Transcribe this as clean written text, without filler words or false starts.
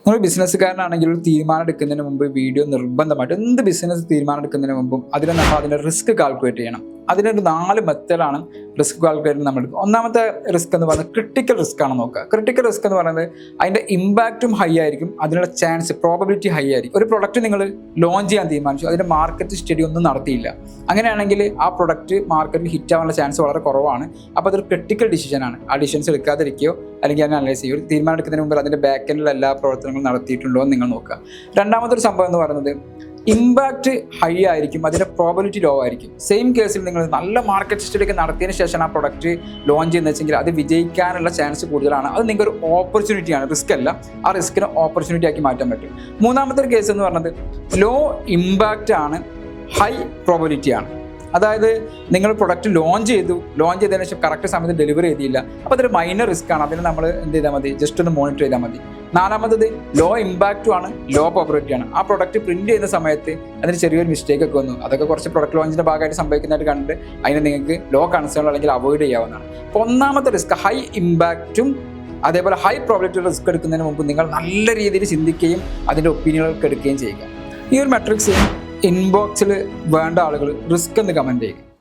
നിങ്ങൾ ബിസിനസ്സുകാരനാണെങ്കിൽ ഒരു തീരുമാനം എടുക്കുന്നതിന് മുമ്പ് വീഡിയോ നിർബന്ധമായിട്ട് എന്ത് ബിസിനസ് തീരുമാനം എടുക്കുന്നതിന് മുമ്പും നമ്മൾ അതിൻ്റെ റിസ്ക് കാൽക്കുലേറ്റ് ചെയ്യണം. അതിനൊരു 4 മെത്തേഡാണ് റിസ്ക് കാൽക്കുലേറ്റ് നമ്മൾ എടുക്കുക. ഒന്നാമത്തെ റിസ്ക് എന്ന് പറയുന്നത് ക്രിട്ടിക്കൽ റിസ്ക് ആണ് നോക്കുക. ക്രിട്ടിക്കൽ റിസ്ക് എന്ന് പറയുന്നത് അതിൻ്റെ ഇമ്പാക്റ്റും ഹൈ ആയിരിക്കും, അതിനുള്ള ചാൻസ് പ്രോബബിലിറ്റി ഹൈ ആയിരിക്കും. ഒരു പ്രൊഡക്റ്റ് നിങ്ങൾ ലോഞ്ച് ചെയ്യാൻ തീരുമാനിച്ചു, അതിൻ്റെ മാർക്കറ്റ് സ്റ്റഡി ഒന്നും നടത്തിയില്ല. അങ്ങനെയാണെങ്കിൽ ആ പ്രൊഡക്റ്റ് മാർക്കറ്റിൽ ഹിറ്റ് ആവാനുള്ള ചാൻസ് വളരെ കുറവാണ്. അപ്പോൾ അതൊരു ക്രിട്ടിക്കൽ ഡിസിഷനാണ്. ആ ഡിസിഷൻസ് എടുക്കാതിരിക്കുകയോ അല്ലെങ്കിൽ അതിനെ അനലൈസ് ചെയ്യുക. ഒരു തീരുമാനം എടുക്കുന്നതിന് മുമ്പ് അതിൻ്റെ ബാക്ക് എൻഡിൽ എല്ലാ പ്രവർത്തനങ്ങളും നടത്തിയിട്ടുണ്ടോ എന്ന് നിങ്ങൾ നോക്കുക. രണ്ടാമത്തെ ഒരു സംഭവം എന്ന് പറയുന്നത് ഇമ്പാക്റ്റ് ഹൈ ആയിരിക്കും, അതിൻ്റെ പ്രോബബിലിറ്റി ലോ ആയിരിക്കും. സെയിം കേസിൽ നിങ്ങൾ നല്ല മാർക്കറ്റ് സ്റ്റഡി ഒക്കെ നടത്തിയതിന് ശേഷം ആ പ്രൊഡക്റ്റ് ലോഞ്ച് ചെയ്യുന്നത് വെച്ചെങ്കിൽ അത് വിജയിക്കാനുള്ള ചാൻസ് കൂടുതലാണ്. അത് നിങ്ങൾക്കൊരു ഓപ്പർച്യൂണിറ്റിയാണ്, റിസ്ക് അല്ല. ആ റിസ്കിനെ ഓപ്പർച്യൂണിറ്റി ആക്കി മാറ്റാൻ പറ്റും. മൂന്നാമത്തെ ഒരു കേസ് എന്ന് പറയുന്നത് ലോ ഇമ്പാക്റ്റ് ആണ്, ഹൈ പ്രോബബിലിറ്റി ആണ്. അതായത് നിങ്ങൾ പ്രൊഡക്റ്റ് ലോഞ്ച് ചെയ്തതിന് ശേഷം കറക്റ്റ് സമയത്ത് ഡെലിവറി ചെയ്തില്ല, അപ്പോൾ അതൊരു മൈനർ റിസ്ക് ആണ്. അതിന് നമ്മൾ എന്ത് ചെയ്താൽ മതി, ജസ്റ്റ് ഒന്ന് മോണിറ്റർ ചെയ്താൽ മതി. നാലാമത്തത് ലോ ഇമ്പാക്റ്റും ആണ്, ലോ പ്രോബബിലിറ്റി ആണ്. ആ പ്രൊഡക്റ്റ് പ്രിന്റ് ചെയ്യുന്ന സമയത്ത് അതിന് ചെറിയൊരു മിസ്റ്റേക്ക് ഒക്കെ വന്നു, അതൊക്കെ കുറച്ച് പ്രൊഡക്റ്റ് ലോഞ്ചിന്റെ ഭാഗമായിട്ട് സംഭവിക്കുന്നതായിട്ട് കണ്ട് അതിനെ നിങ്ങൾക്ക് ലോ കൺസേൺ അല്ലെങ്കിൽ അവോയ്ഡ് ചെയ്യാവുന്നതാണ്. അപ്പോൾ ഒന്നാമത്തെ റിസ്ക് ഹൈ ഇമ്പാക്റ്റും അതേപോലെ ഹൈ പ്രോബബിലിറ്റി റിസ്ക് എടുക്കുന്നതിന് മുമ്പ് നിങ്ങൾ നല്ല രീതിയിൽ ചിന്തിക്കുകയും അതിൻ്റെ ഒപ്പീനിയനുകൾ എടുക്കുകയും ചെയ്യുക. ഈ ഒരു മെട്രിക്സ് ഇൻബോക്സിൽ വേണ്ട ആളുകൾ റിസ്ക് എന്ന് കമൻറ്റ് ചെയ്യുക.